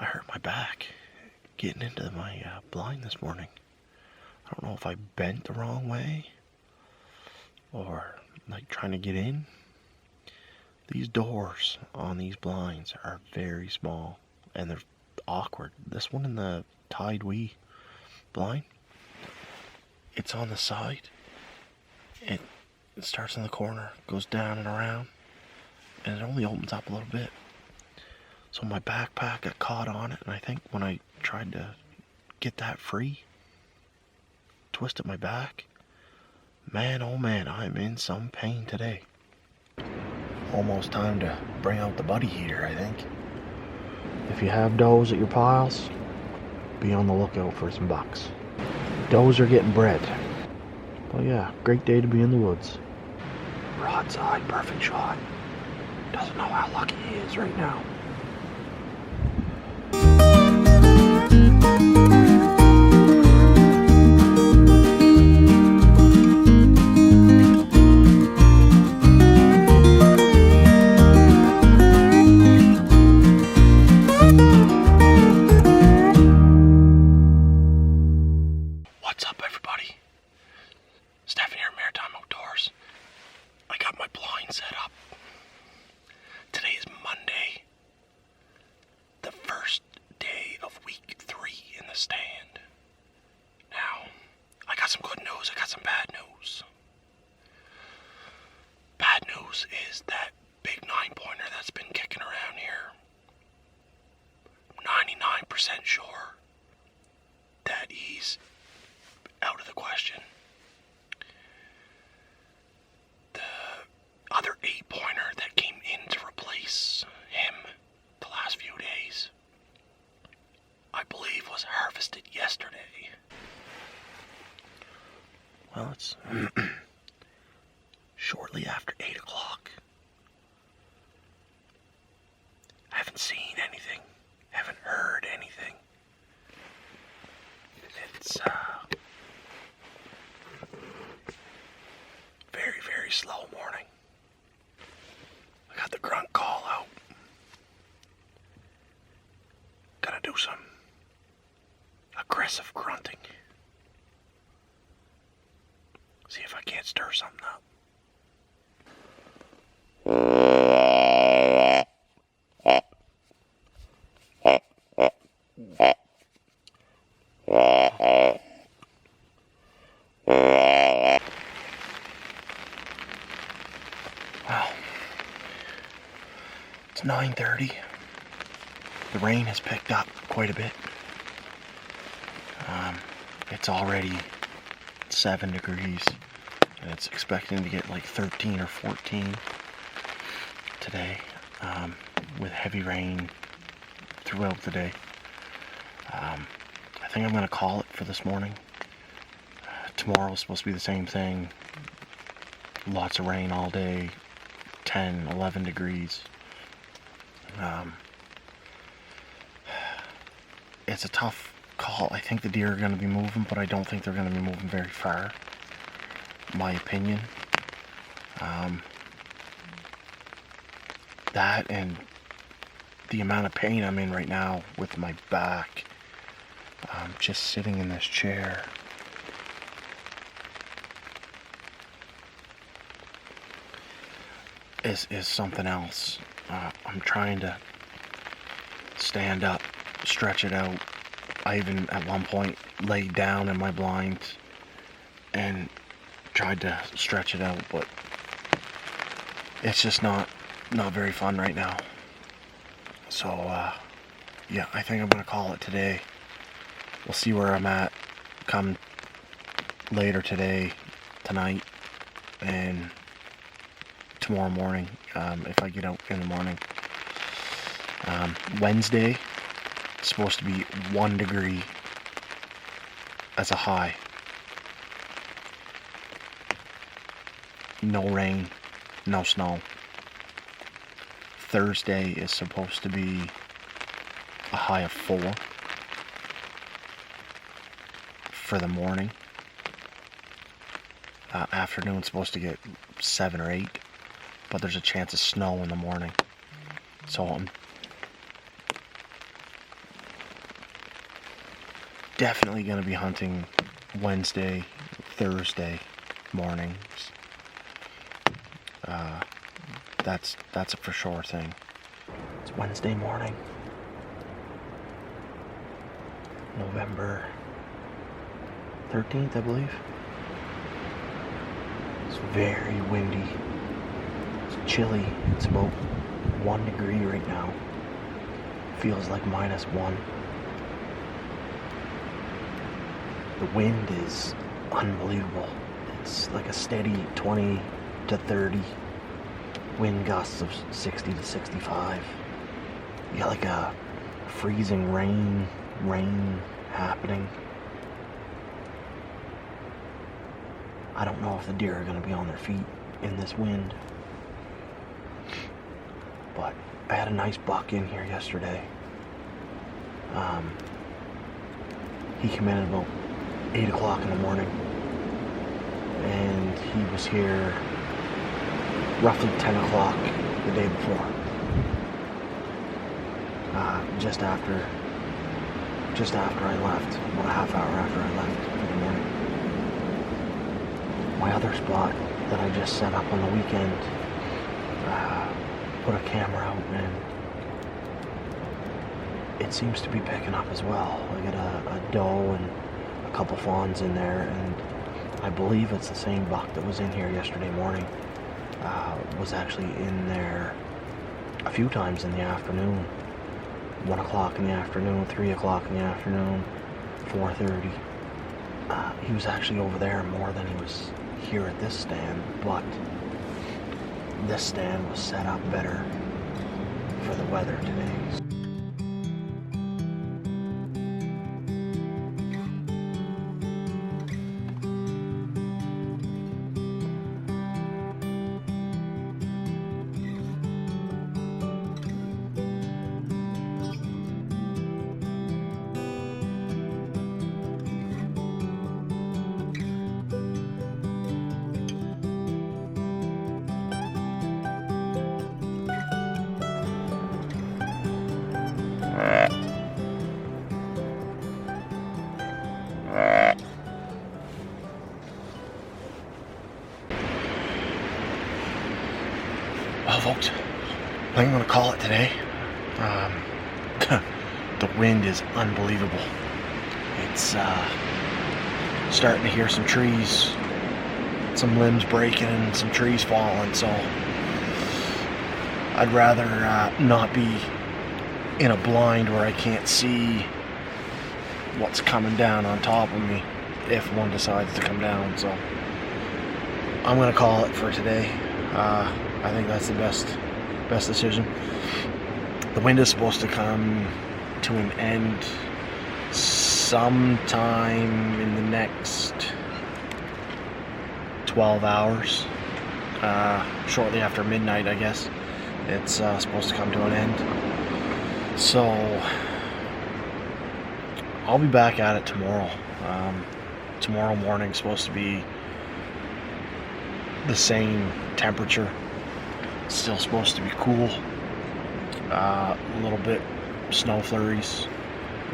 I hurt my back getting into my blind this morning. I don't know if I bent the wrong way or like trying to get in. These doors on these blinds are very small and they're awkward. This one in the Tide Wee blind, it's on the side. It starts in the corner, goes down and around, and it only opens up a little bit. So my backpack got caught on it, and I think when I tried to get that free, twisted my back. Man, oh man, I'm in some pain today. Almost time to bring out the buddy heater, I think. If you have does at your piles, be on the lookout for some bucks. Does are getting bred. But yeah, great day to be in the woods. Broadside, perfect shot. Doesn't know how lucky he is right now. What's up, everybody? Stephen here, Maritime Outdoors. I got my blind set up. Today is Monday, the first day of week 3 in the stand. Now, I got some good news, I got some bad news. Bad news is that big 9-pointer that's been kicking around here. 99% sure that he's out of the question. The other 8-pointer that came in to replace him the last few days, I believe was harvested yesterday. Well, it's shortly after 8 o'clock. I haven't seen anything, haven't heard anything. It's very, very slow morning. I got the grunt call out. Gotta do some aggressive grunting. See if I can't stir something up. Well, it's 9:30. The rain has picked up quite a bit. It's already 7 degrees, and it's expecting to get like 13 or 14 today, with heavy rain throughout the day. I think I'm going to call it for this morning. Tomorrow's supposed to be the same thing. Lots of rain all day, 10, 11 degrees. It's a tough call. I think the deer are going to be moving, but I don't think they're going to be moving very far, my opinion. That and the amount of pain I'm in right now with my back, just sitting in this chair. Is something else. I'm trying to stand up, stretch it out. I even at one point laid down in my blind and tried to stretch it out, but it's just not very fun right now. So yeah, I think I'm gonna call it today. We'll see where I'm at come later today, tonight, and tomorrow morning, if I get out in the morning. Wednesday, it's supposed to be 1 degree as a high. No rain, no snow. Thursday is supposed to be a high of 4 for the morning. Afternoon's supposed to get 7 or 8, but there's a chance of snow in the morning. So I'm definitely going to be hunting Wednesday, Thursday mornings. That's a for sure thing. It's Wednesday morning, November 13th, I believe. It's very windy. It's chilly. It's about 1 degree right now. Feels like -1. The wind is unbelievable. It's like a steady 20 to 30. Wind gusts of 60 to 65. You got like a freezing rain happening. I don't know if the deer are going to be on their feet in this wind. But I had a nice buck in here yesterday. He came in at about 8 o'clock in the morning. And he was here roughly 10 o'clock the day before. Just after I left, about a half hour after I left for the morning. My other spot that I just set up on the weekend, put a camera out, and it seems to be picking up as well. I got a doe and a couple fawns in there, and I believe it's the same buck that was in here yesterday morning. Was actually in there a few times in the afternoon. 1 o'clock in the afternoon, 3 o'clock in the afternoon, 4:30. He was actually over there more than he was here at this stand, but this stand was set up better for the weather today. Well, folks, I think I'm going to call it today. The wind is unbelievable. It's starting to hear some trees, some limbs breaking and some trees falling, so I'd rather not be in a blind where I can't see what's coming down on top of me if one decides to come down. So I'm going to call it for today. I think that's the best decision. The wind is supposed to come to an end sometime in the next 12 hours. Shortly after midnight, I guess. It's supposed to come to an end. So I'll be back at it tomorrow. Tomorrow morning is supposed to be the same temperature. It's still supposed to be cool. A little bit snow flurries,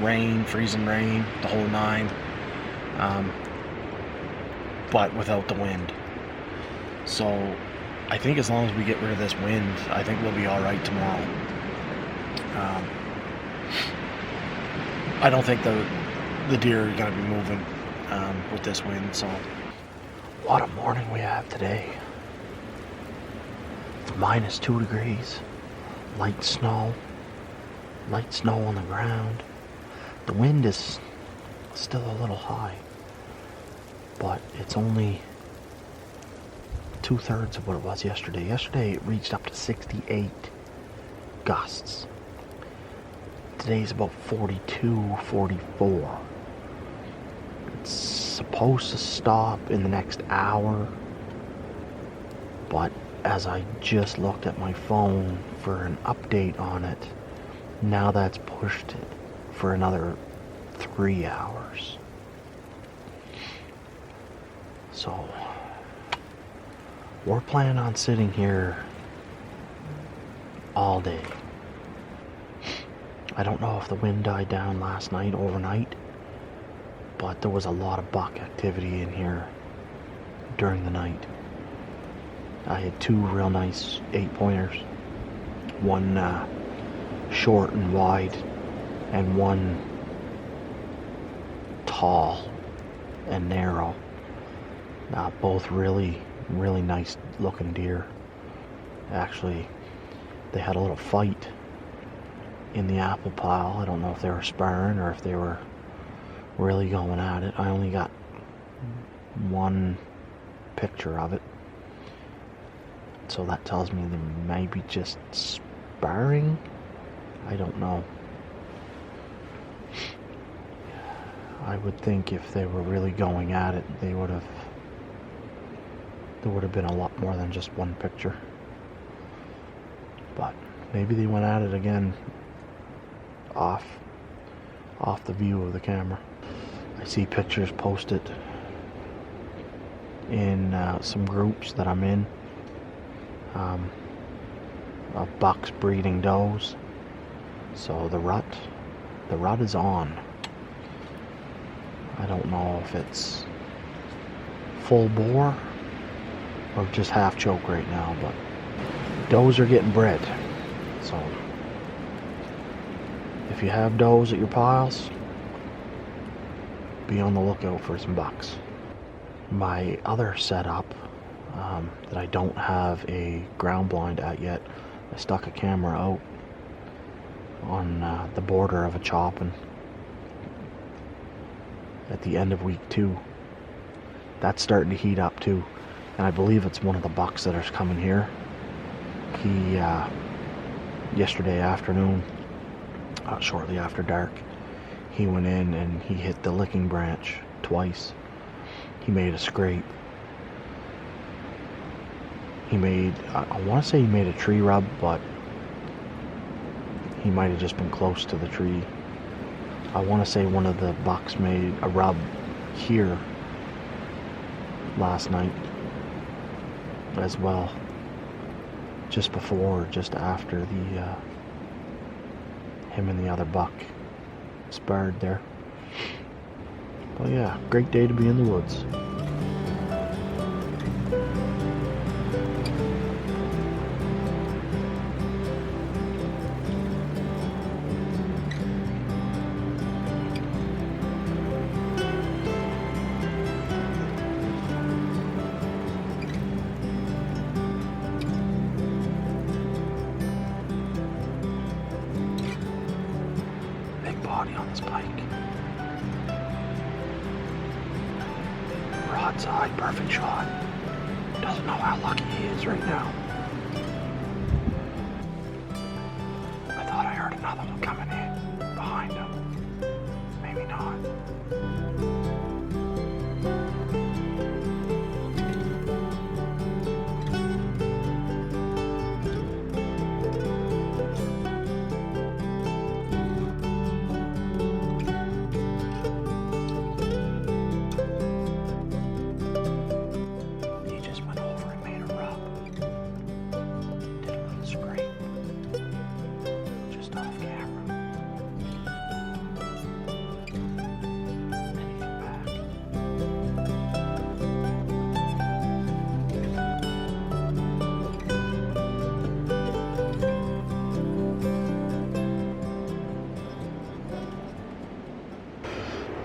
rain, freezing rain, the whole nine. But without the wind. So I think as long as we get rid of this wind, I think we'll be alright tomorrow. I don't think the deer are going to be moving with this wind. So what a morning we have today. -2 degrees, light snow on the ground. The wind is still a little high, but it's only 2/3 of what it was yesterday. Yesterday it reached up to 68 gusts. Today's about 42, 44. It's supposed to stop in the next hour, but as I just looked at my phone for an update on it, now that's pushed it for another 3 hours. So we're planning on sitting here all day. I don't know if the wind died down last night overnight but there was a lot of buck activity in here during the night. I had 2 real nice 8-pointers, one short and wide, and one tall and narrow. Both really nice looking deer. Actually, they had a little fight in the apple pile. I don't know if they were sparring or if they were really going at it. I only got one picture of it, so that tells me they may be just sparring. I don't know. I would think if they were really going at it, there would have been a lot more than just one picture. But maybe they went at it again off the view of the camera. I see pictures posted in some groups that I'm in of bucks breeding does. So the rut is on. I don't know if it's full bore or just half choke right now, but does are getting bred. So if you have does at your piles, be on the lookout for some bucks. My other setup that I don't have a ground blind at yet, I stuck a camera out on the border of a chopping at the end of week 2. That's starting to heat up too, and I believe it's one of the bucks that are coming here. He yesterday afternoon, shortly after dark, he went in and he hit the licking branch twice. He made a scrape. He made, I want to say he made a tree rub, but he might have just been close to the tree. I want to say one of the bucks made a rub here last night as well, just before or just after the him and the other buck sparred there. But yeah, great day to be in the woods. Body on this pike. Broadside, perfect shot. Doesn't know how lucky he is right now. I thought I heard another one coming in behind him. Maybe not.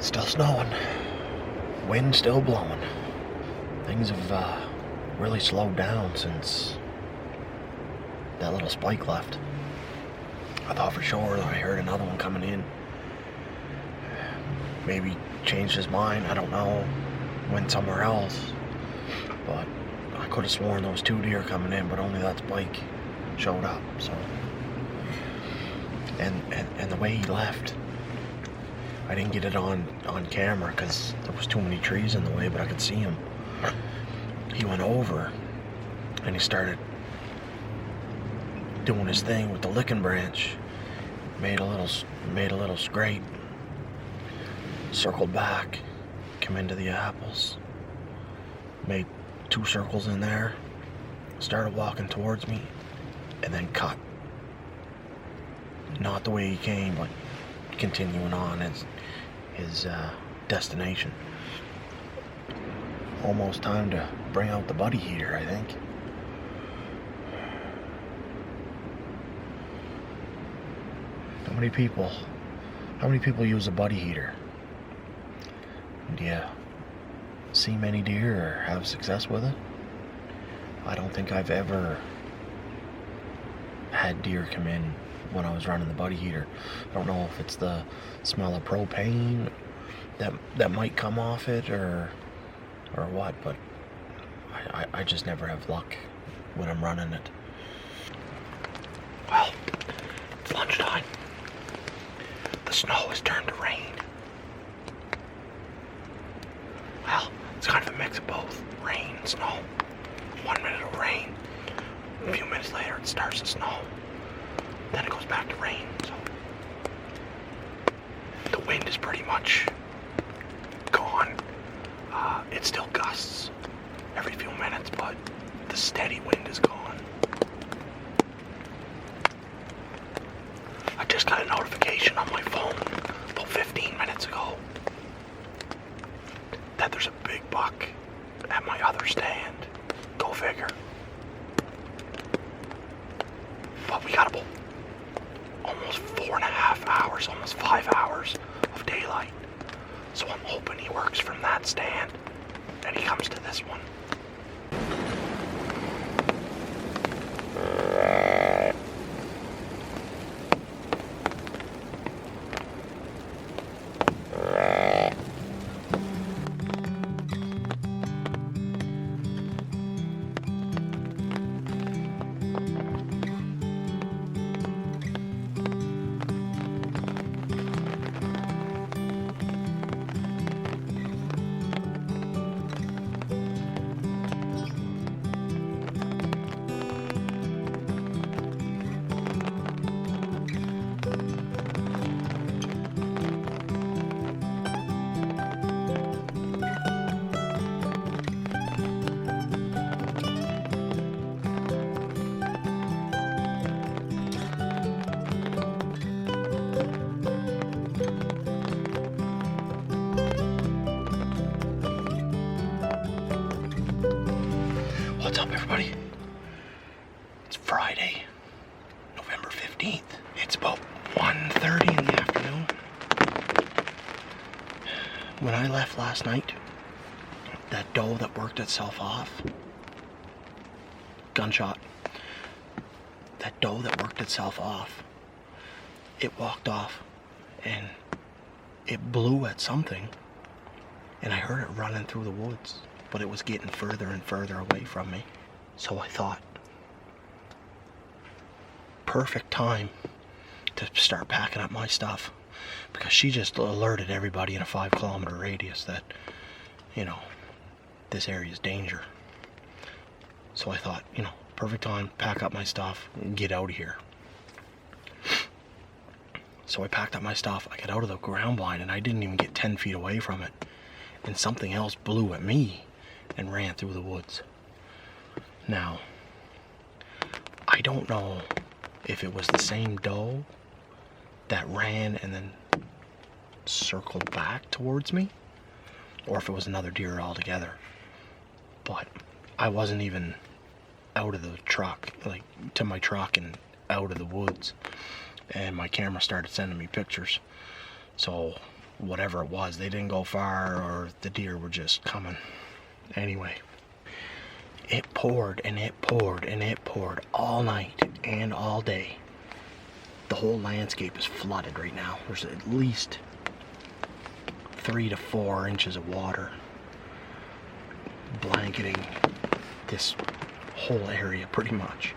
Still snowing. Wind still blowing. Things have really slowed down since that little spike left. I thought for sure that I heard another one coming in. Maybe changed his mind, I don't know. Went somewhere else. But I could have sworn there was 2 deer coming in, but only that spike showed up. So, and the way he left, I didn't get it on camera because there was too many trees in the way, but I could see him. He went over and he started doing his thing with the licking branch. Made a little scrape. Circled back, came into the apples. Made 2 circles in there. Started walking towards me, and then cut. Not the way he came, but continuing on his destination. Almost time to bring out the buddy heater, I think. How many people use a buddy heater? Do you see many deer or have success with it? I don't think I've ever had deer come in when I was running the buddy heater. I don't know if it's the smell of propane that might come off it or what, but I just never have luck when I'm running it. Well, it's lunchtime. The snow has turned to rain. Well, it's kind of a mix of both. Rain and snow. 1 minute of rain. A few minutes later it starts to snow. Then it goes back to rain. So the wind is pretty much gone. It still gusts every few minutes, but the steady wind is gone. I just got a notification on my phone about 15 minutes ago that there's a big buck at my other stand. Go figure. But we got about almost 4.5 hours, almost 5 hours of daylight. So I'm hoping he works from that stand and he comes to this one. What's up, everybody? It's Friday, November 15th. It's about 1:30 in the afternoon. When I left last night, that doe that worked itself off, gunshot, that doe that worked itself off, it walked off and it blew at something, and I heard it running through the woods. But it was getting further and further away from me. So I thought, perfect time to start packing up my stuff, because she just alerted everybody in a 5-kilometer radius that, you know, this area is danger. So I thought, you know, perfect time, pack up my stuff and get out of here. So I packed up my stuff, I got out of the ground blind, and I didn't even get 10 feet away from it, and something else blew at me and ran through the woods. Now, I don't know if it was the same doe that ran and then circled back towards me, or if it was another deer altogether. But I wasn't even out of the truck, like to my truck and out of the woods, and my camera started sending me pictures. So whatever it was, they didn't go far, or the deer were just coming. Anyway, it poured and it poured and it poured all night and all day. The whole landscape is flooded right now. There's at least 3 to 4 inches of water blanketing this whole area pretty much.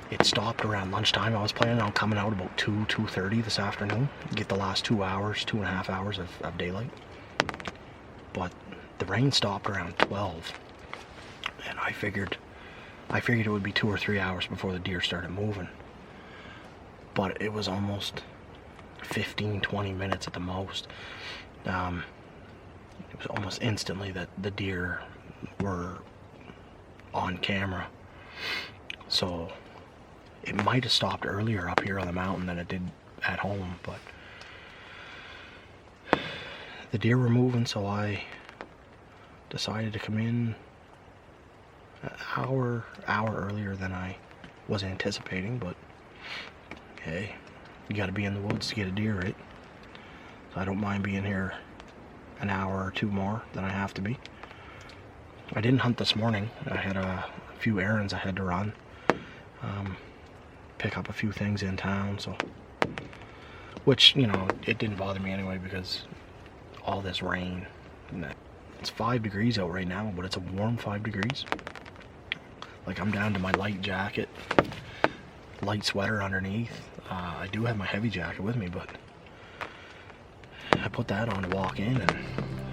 It stopped around lunchtime. I was planning on coming out about 2:30 this afternoon, get the last 2 hours, 2.5 hours of daylight. But the rain stopped around 12, and I figured it would be 2 or 3 hours before the deer started moving. But it was almost 15-20 minutes at the most. It was almost instantly that the deer were on camera. So it might have stopped earlier up here on the mountain than it did at home, but the deer were moving, so I decided to come in an hour earlier than I was anticipating, but hey, you gotta be in the woods to get a deer, right? So I don't mind being here an hour or two more than I have to be. I didn't hunt this morning. I had a few errands I had to run. Pick up a few things in town, so, which, you know, it didn't bother me anyway because all this rain. It's 5 degrees out right now, but it's a warm 5 degrees. Like, I'm down to my light jacket, light sweater underneath. I do have my heavy jacket with me, but I put that on to walk in, and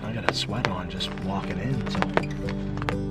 I got a sweat on just walking in, so